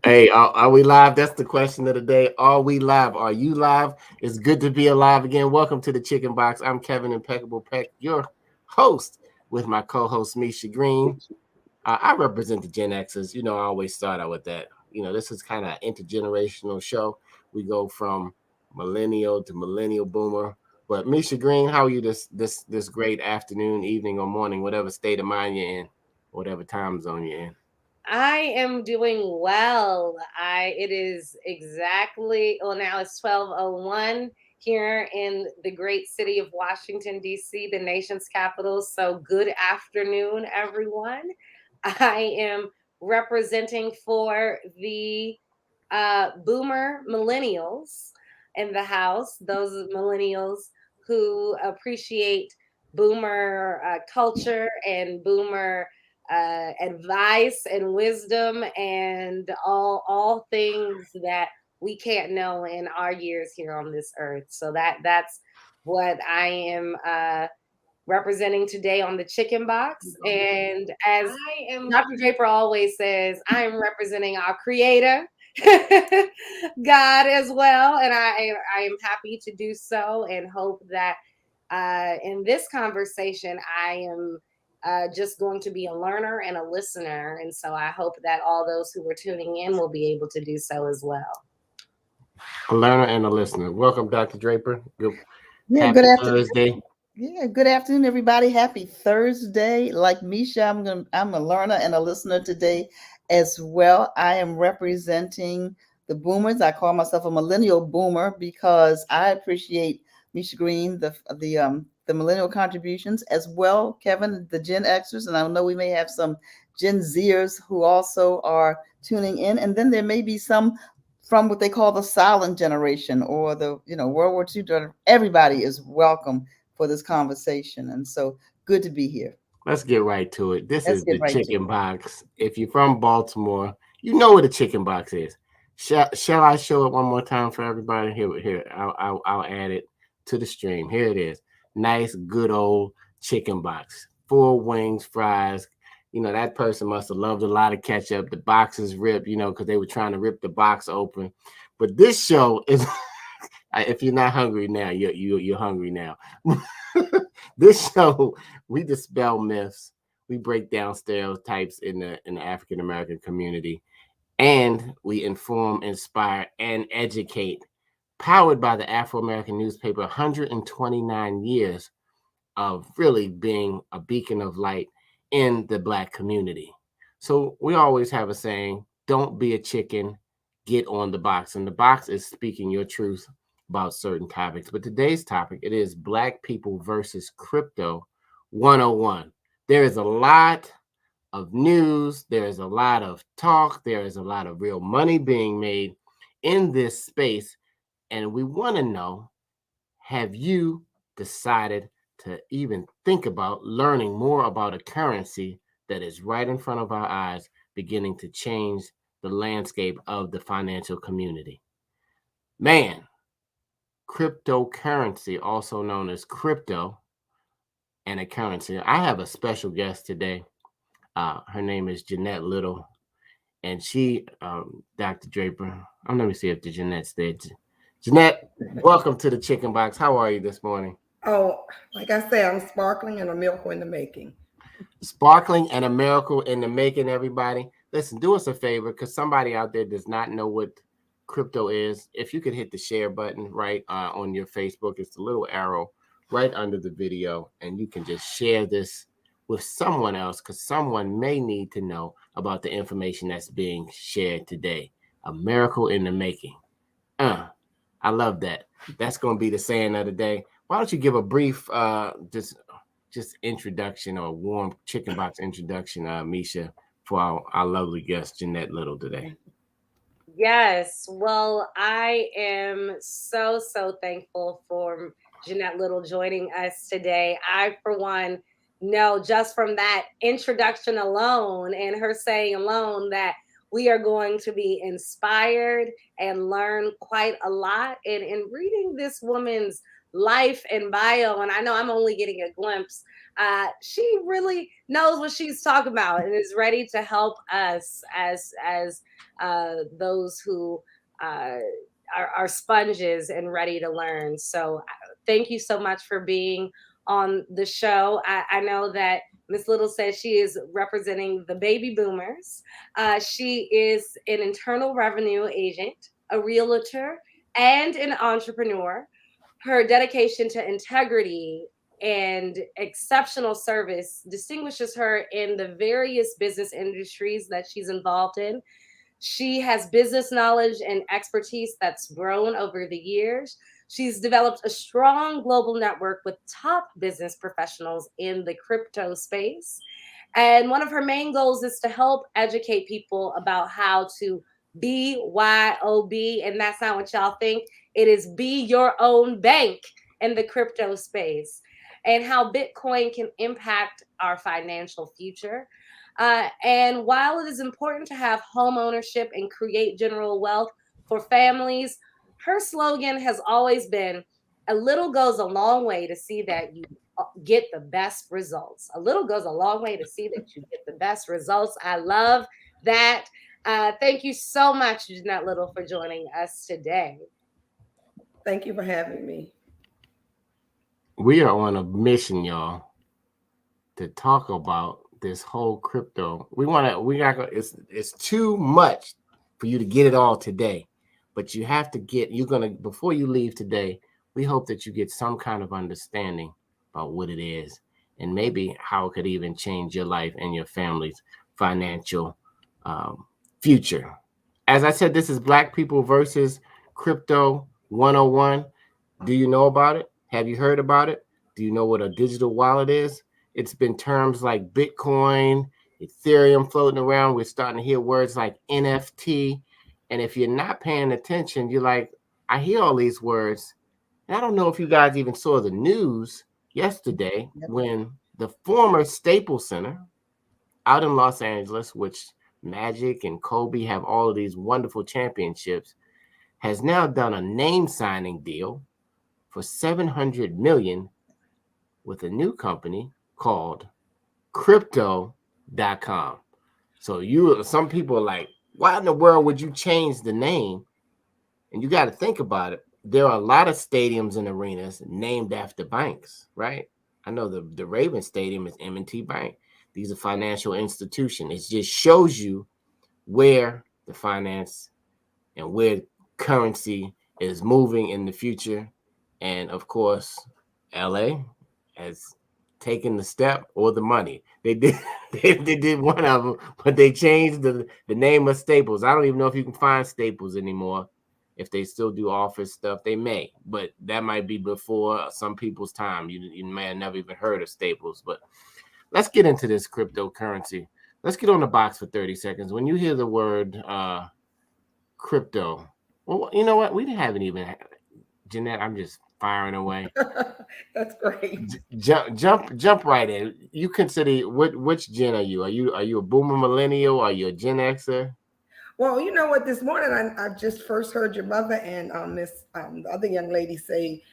Hey, are we live? That's the question of the day. Are we live? Are you live? It's good to be alive again. Welcome to the Chicken Box. I'm Kevin Impeccable Peck, your host, with my co-host Misha Green. I represent the Gen Xers. You know, I always start out with that. You know, this is kind of an intergenerational show. We go from millennial to millennial boomer. But Misha Green, how are you this great afternoon, evening, or morning, whatever state of mind you're in, whatever time zone you're in? I am doing well. It is exactly now it's 12:01 here in the great city of Washington D.C., the nation's capital. So good afternoon, everyone. I am representing for the boomer millennials in the house, those millennials who appreciate boomer culture and boomer advice and wisdom and all things that we can't know in our years here on this earth. So that's what I am representing today on the Chicken Box. And as Dr. Draper always says, I am representing our creator, God, as well. And I am happy to do so and hope that in this conversation, I am just going to be a learner and a listener. And so I hope that all those who are tuning in will be able to do so as well. A learner and a listener. Welcome, Dr. Draper. Good, Yeah, good happy afternoon. Thursday. Yeah, good afternoon, everybody. Happy Thursday. Like Misha, I'm a learner and a listener today as well. I am representing the boomers. I call myself a millennial boomer because I appreciate Misha Green, the millennial contributions as well. Kevin, the Gen Xers, and I know we may have some Gen Zers who also are tuning in, and then there may be some from what they call the silent generation or the World War II. Everybody is welcome for this conversation. And so good to be here. Let's get right to it. This Let's is get the right to Chicken it. Box. If you're from Baltimore, you know what a Chicken Box is. Shall I show it one more time for everybody? Here. I'll add it to the stream. Here it is. Nice, good old Chicken Box. Full wings, fries. You know, that person must have loved a lot of ketchup. The box is ripped, because they were trying to rip the box open. But this show is if you're not hungry now, you're hungry now. This show, we dispel myths, we break down stereotypes in the African American community, and we inform, inspire, and educate. Powered by the Afro American newspaper, 129 years of really being a beacon of light in the Black community. So we always have a saying: "Don't be a chicken, get on the box." And the box is speaking your truth about certain topics. But today's topic, it is Black people versus crypto 101. There is a lot of news, there is a lot of talk, there is a lot of real money being made in this space. And we want to know, have you decided to even think about learning more about a currency that is right in front of our eyes, beginning to change the landscape of the financial community? Man, cryptocurrency, also known as crypto, and a currency. I have a special guest today. Her name is Janette Little, and she, Dr. Draper. Let me see if the Jeanette's there. Janette, welcome to the Chicken Box. How are you this morning? Oh, like I say, I'm sparkling and a miracle in the making. Sparkling and a miracle in the making, everybody. Listen, do us a favor, because somebody out there does not know what crypto is. If you could hit the share button right on your Facebook, it's the little arrow right under the video, and you can just share this with someone else, because someone may need to know about the information that's being shared today. A miracle in the making. I love that. That's going to be the saying of the day. Why don't you give a brief just introduction, or warm Chicken Box introduction, Misha, for our lovely guest Janette Little today. Yes. Well, I am so thankful for Janette Little joining us today. I, for one, know just from that introduction alone and her saying alone that we are going to be inspired and learn quite a lot. And in reading this woman's life and bio, and I know I'm only getting a glimpse She really knows what she's talking about and is ready to help us as those who are sponges and ready to learn. So thank you so much for being on the show. I know that Miss Little says she is representing the baby boomers. She is an internal revenue agent, a realtor, and an entrepreneur. Her dedication to integrity and exceptional service distinguishes her in the various business industries that she's involved in. She has business knowledge and expertise that's grown over the years. She's developed a strong global network with top business professionals in the crypto space. And one of her main goals is to help educate people about how to BYOB. And that's not what y'all think. It is be your own bank in the crypto space and how Bitcoin can impact our financial future. And while it is important to have home ownership and create general wealth for families, her slogan has always been a little goes a long way to see that you get the best results. A little goes a long way to see that you get the best results. I love that. Thank you so much, Janette Little, for joining us today. Thank you for having me. We are on a mission, y'all, to talk about this whole crypto. It's too much for you to get it all today, but you have to before you leave today, we hope that you get some kind of understanding about what it is and maybe how it could even change your life and your family's financial future. As I said, this is Black People versus Crypto 101. Do you know about it? Have you heard about it? Do you know what a digital wallet is? It's been terms like Bitcoin, Ethereum floating around. We're starting to hear words like NFT. And if you're not paying attention, you're like, I hear all these words. And I don't know if you guys even saw the news yesterday when the former Staples Center out in Los Angeles, which Magic and Kobe have all of these wonderful championships, has now done a name signing deal for $700 million with a new company called crypto.com. So some people are like, why in the world would you change the name? And you got to think about it. There are a lot of stadiums and arenas named after banks, right? I know the Ravens Stadium is M&T Bank. These are financial institutions. It just shows you where the finance and where currency is moving in the future. And of course, LA has taken the step or the money. They did one of them, but they changed the name of Staples. I don't even know if you can find Staples anymore. If they still do office stuff, they may, but that might be before some people's time. You may have never even heard of Staples. But let's get into this cryptocurrency. Let's get on the box for 30 seconds. When you hear the word crypto, well, you know what? We haven't even, Janette, I'm just firing away. That's great. Jump right in. You consider which gen are you? Are you a boomer millennial? Are you a Gen Xer? Well, you know what? This morning I just first heard your mother and the other young lady say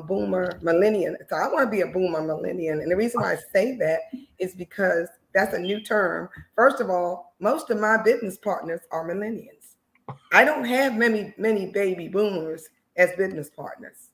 boomer millennial. So I want to be a boomer millennial, and the reason why I say that is because that's a new term. First of all, most of my business partners are millennials. I don't have many baby boomers as business partners,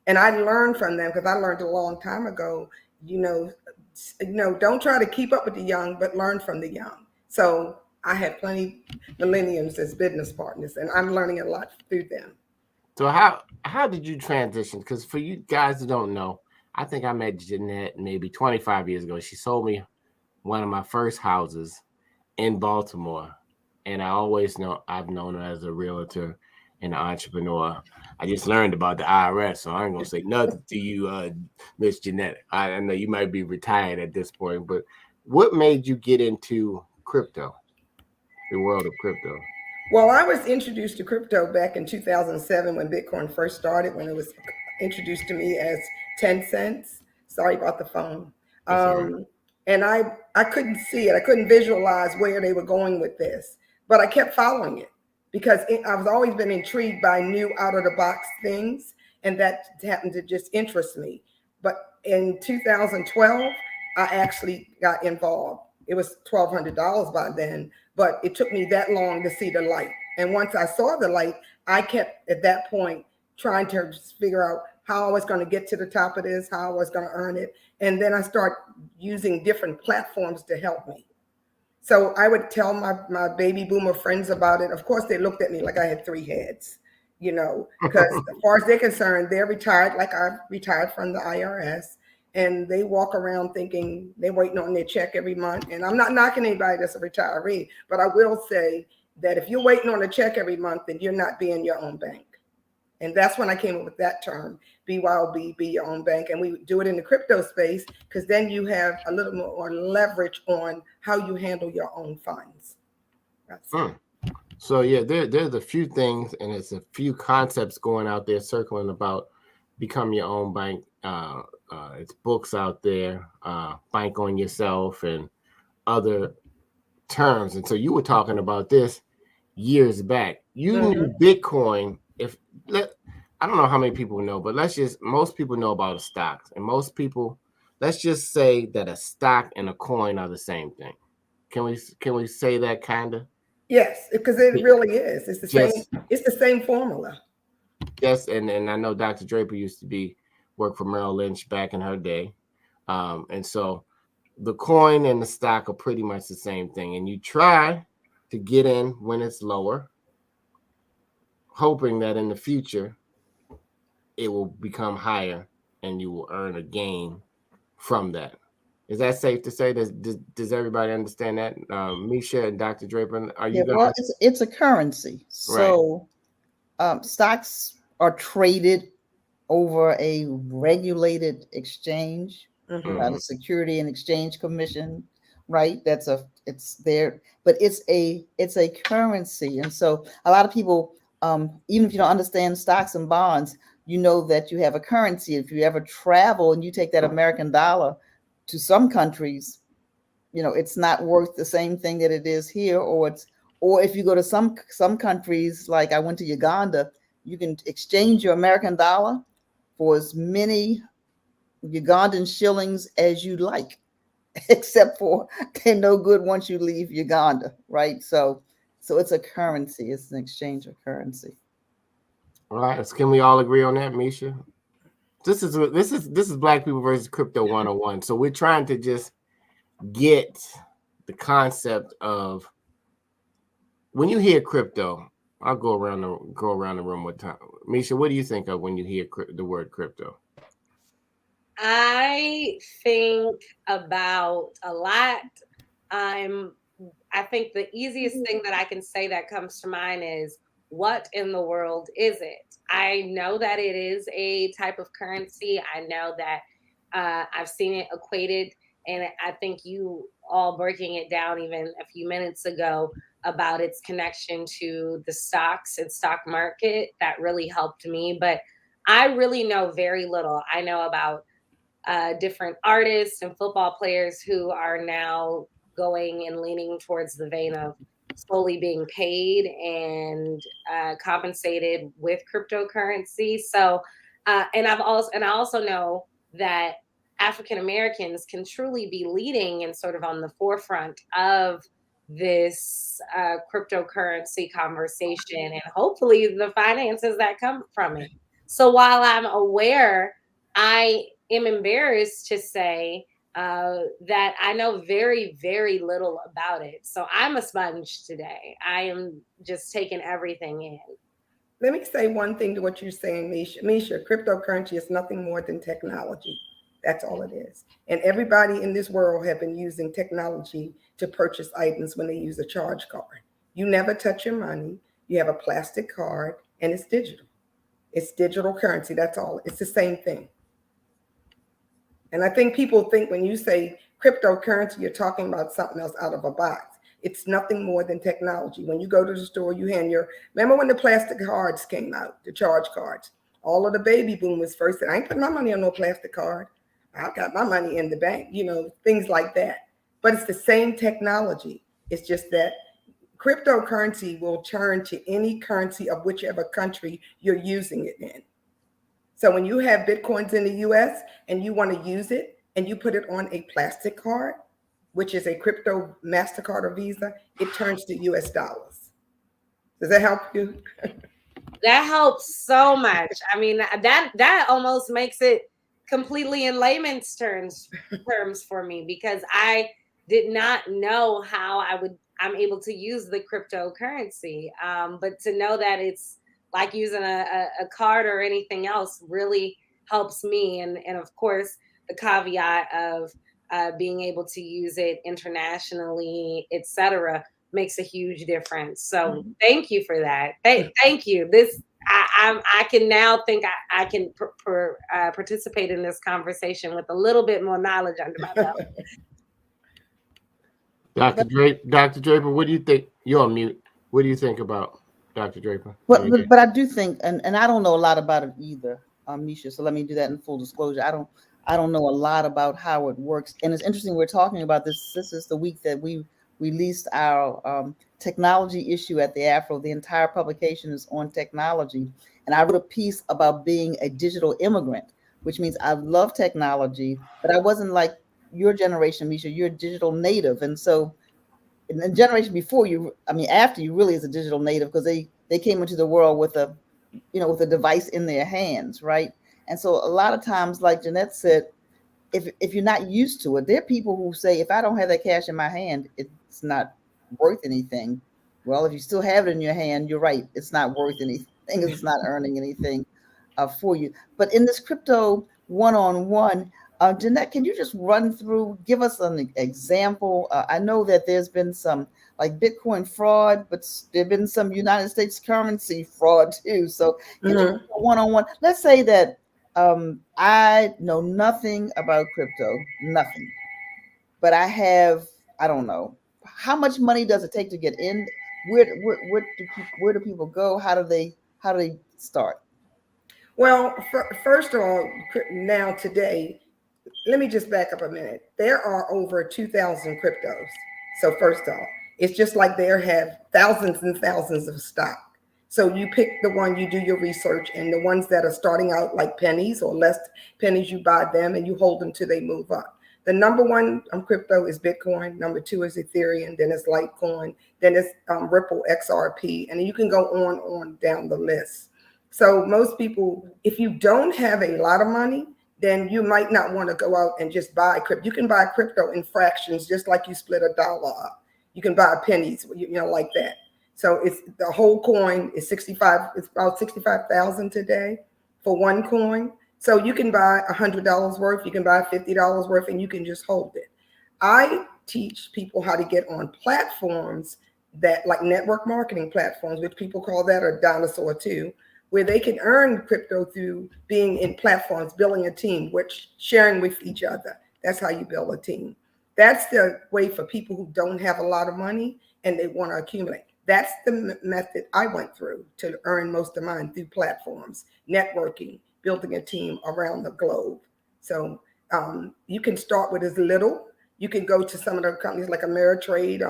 and I learned from them because I learned a long time ago. Don't try to keep up with the young, but learn from the young. So I have plenty millennials as business partners, and I'm learning a lot through them. So how did you transition? Because for you guys who don't know, I think I met Janette maybe 25 years ago. She sold me one of my first houses in Baltimore, and I've known her as a realtor and an entrepreneur. I just learned about the IRS, so I ain't gonna say nothing to you, Miss Janette. I know you might be retired at this point, but what made you get into crypto? The world of crypto? Well, I was introduced to crypto back in 2007 when Bitcoin first started, when it was introduced to me as 10 cents. Sorry about the phone. And I couldn't see it. I couldn't visualize where they were going with this, but I kept following it because I've always been intrigued by new out of the box things. And that happened to just interest me. But in 2012, I actually got involved. It was $1,200 by then, but it took me that long to see the light. And once I saw the light, I kept at that point trying to figure out how I was going to get to the top of this, how I was going to earn it. And then I start using different platforms to help me. So I would tell my baby boomer friends about it. Of course, they looked at me like I had three heads, because as far as they're concerned, they're retired, like I retired from the IRS. And they walk around thinking they're waiting on their check every month. And I'm not knocking anybody that's a retiree, but I will say that if you're waiting on a check every month, then you're not being your own bank. And that's when I came up with that term, BYOB, be your own bank. And we do it in the crypto space because then you have a little more leverage on how you handle your own funds. So yeah, there's a few things and it's a few concepts going out there circling about become your own bank. It's books out there, bank on yourself and other terms. And so you were talking about this years back. You knew Bitcoin. I don't know how many people know, but most people know about the stocks. And most people, let's just say that a stock and a coin are the same thing. Can we say that kind of? Yes, because it really is. It's the same formula. Yes, and I know Dr. Draper used to work for Merrill Lynch back in her day. And so the coin and the stock are pretty much the same thing. And you try to get in when it's lower, hoping that in the future it will become higher and you will earn a gain from that. Is that safe to say? Does everybody understand that? Misha and Dr. Draper, are you guys? Well, it's a currency. So stocks are traded over a regulated exchange by the Security and Exchange Commission, right? It's there, but it's a currency. And so a lot of people, even if you don't understand stocks and bonds, you know that you have a currency. If you ever travel and you take that American dollar to some countries, it's not worth the same thing that it is here, or if you go to some countries, like I went to Uganda, you can exchange your American dollar for as many Ugandan shillings as you like, except for they're no good once you leave Uganda, right? So it's a currency. It's an exchange of currency. All right. So can we all agree on that, Misha? This is Black People versus Crypto 101. So we're trying to just get the concept of when you hear crypto. I'll go around the room one time. Misha, what do you think of when you hear the word crypto? I think about a lot. I think the easiest thing that I can say that comes to mind is, what in the world is it? I know that it is a type of currency. I know that I've seen it equated, and I think you all breaking it down even a few minutes ago about its connection to the stocks and stock market, that really helped me. But I really know very little. I know about different artists and football players who are now going and leaning towards the vein of slowly being paid and compensated with cryptocurrency. So, and I also know that African Americans can truly be leading and sort of on the forefront of this cryptocurrency conversation, and hopefully the finances that come from it. So while I'm aware, I am embarrassed to say that I know very, very little about it. So I'm a sponge today. I am just taking everything in. Let me say one thing to what you're saying, Misha. Cryptocurrency is nothing more than technology. That's all it is. And everybody in this world have been using technology to purchase items when they use a charge card. You never touch your money. You have a plastic card and it's digital. It's digital currency. That's all. It's the same thing. And I think people think when you say cryptocurrency, you're talking about something else out of a box. It's nothing more than technology. When you go to the store, you remember when the plastic cards came out, the charge cards? All of the baby boomers first said, I ain't putting my money on no plastic card. I got my money in the bank, things like that. But it's the same technology. It's just that cryptocurrency will turn to any currency of whichever country you're using it in. So when you have Bitcoins in the US and you want to use it, and you put it on a plastic card, which is a crypto MasterCard or Visa, it turns to US dollars. Does that help you? That helps so much. I mean, that almost makes it completely in layman's terms for me, because I did not know how I'm able to use the cryptocurrency. But to know that it's like using a card or anything else really helps me. And of course, the caveat of being able to use it internationally, etc., makes a huge difference. So thank you for that. Thank you. I can now think I can participate in this conversation with a little bit more knowledge under my belt. Dr. Draper, what do you think? You're on mute. What do you think about Dr. Draper? But I do think, and I don't know a lot about it either, Misha. So let me do that in full disclosure. I don't know a lot about how it works. And it's interesting we're talking about this. This is the week that we released our technology issue at the Afro. The entire publication is on technology. And I wrote a piece about being a digital immigrant, which means I love technology, but I wasn't like your generation, Misha. You're a digital native. And so in the generation before you, I mean, after you really is a digital native, because they came into the world with a device in their hands, right? And so a lot of times, like Janette said, if you're not used to it, there are people who say, if I don't have that cash in my hand, it's not worth anything. Well, if you still have it in your hand, you're right. It's not worth anything. It's not earning anything for you. But in this crypto one-on-one, Janette, can you just give us an example? I know that there's been some like Bitcoin fraud, but there's been some United States currency fraud too. So one-on-one, let's say that I know nothing about crypto, nothing, but I don't know, how much money does it take to get in? Where do people go? How do they start? Well, first of all, now today, let me just back up a minute. There are over 2,000 cryptos. So first off, it's just like there have thousands and thousands of stock. So you pick the one, you do your research, and the ones that are starting out like pennies or less pennies, you buy them and you hold them till they move up. The number one crypto is Bitcoin. Number two is Ethereum. Then it's Litecoin. Then it's Ripple XRP. And you can go on down the list. So most people, if you don't have a lot of money, then you might not want to go out and just buy crypto. You can buy crypto in fractions, just like you split $1 up. You can buy pennies, like that. So it's the whole coin is it's about 65,000 today for one coin. So you can buy $100 worth, you can buy $50 worth, and you can just hold it. I teach people how to get on platforms that like network marketing platforms, which people call that a dinosaur too, where they can earn crypto through being in platforms, building a team, which sharing with each other. That's how you build a team. That's the way for people who don't have a lot of money and they want to accumulate. That's the method I went through to earn most of mine, through platforms, networking, building a team around the globe. So you can start with as little. You can go to some of the companies like Ameritrade,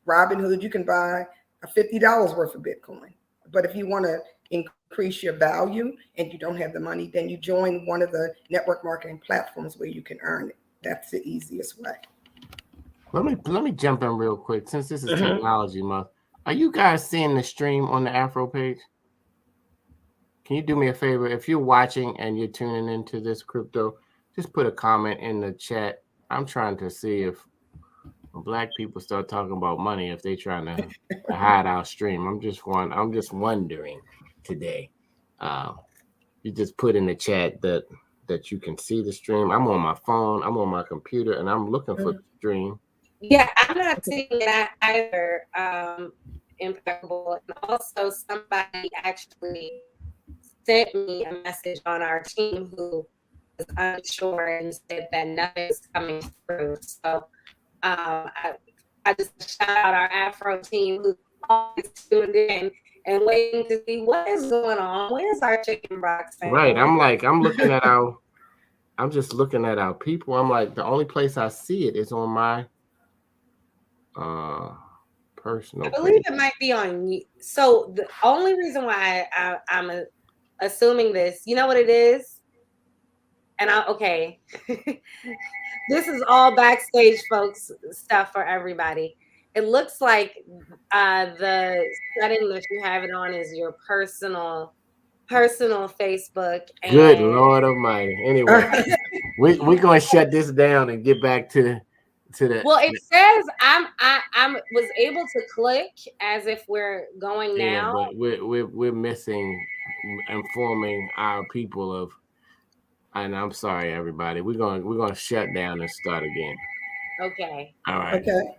Robinhood. You can buy $50 worth of Bitcoin. But if you want to increase your value and you don't have the money, then you join one of the network marketing platforms where you can earn it. That's the easiest way. Let me jump in real quick, since this is Technology Month. Are you guys seeing the stream on the Afro page? Can you do me a favor? If you're watching and you're tuning into this crypto, just put a comment in the chat. I'm trying to see if Black people start talking about money, if they're trying to hide our stream. I'm just wondering today. You just put in the chat that you can see the stream. I'm on my phone, I'm on my computer, and I'm looking for the stream. Yeah, I'm not seeing that either. Impeccable. And also, somebody actually sent me a message on our team who was unsure and said that nothing's coming through. So I just shout out our Afro team who's always tuned in and waiting to see what is going on. Where's our Chicken BOXX? Right. I'm just looking at our people. I'm like, the only place I see it is on my personal I believe page. it might be on you. So the only reason why I'm assuming this, you know what it is? And okay. This is all backstage, folks, stuff for everybody. It looks like the setting that you have it on is your personal Facebook. Good And Lord Almighty. Anyway, we're gonna shut this down and get back to the. well, it says I was able to click as if we're going Yeah, now. but we're missing informing our people of. And I'm sorry, everybody. We're gonna shut down and start again. Okay. All right. Okay.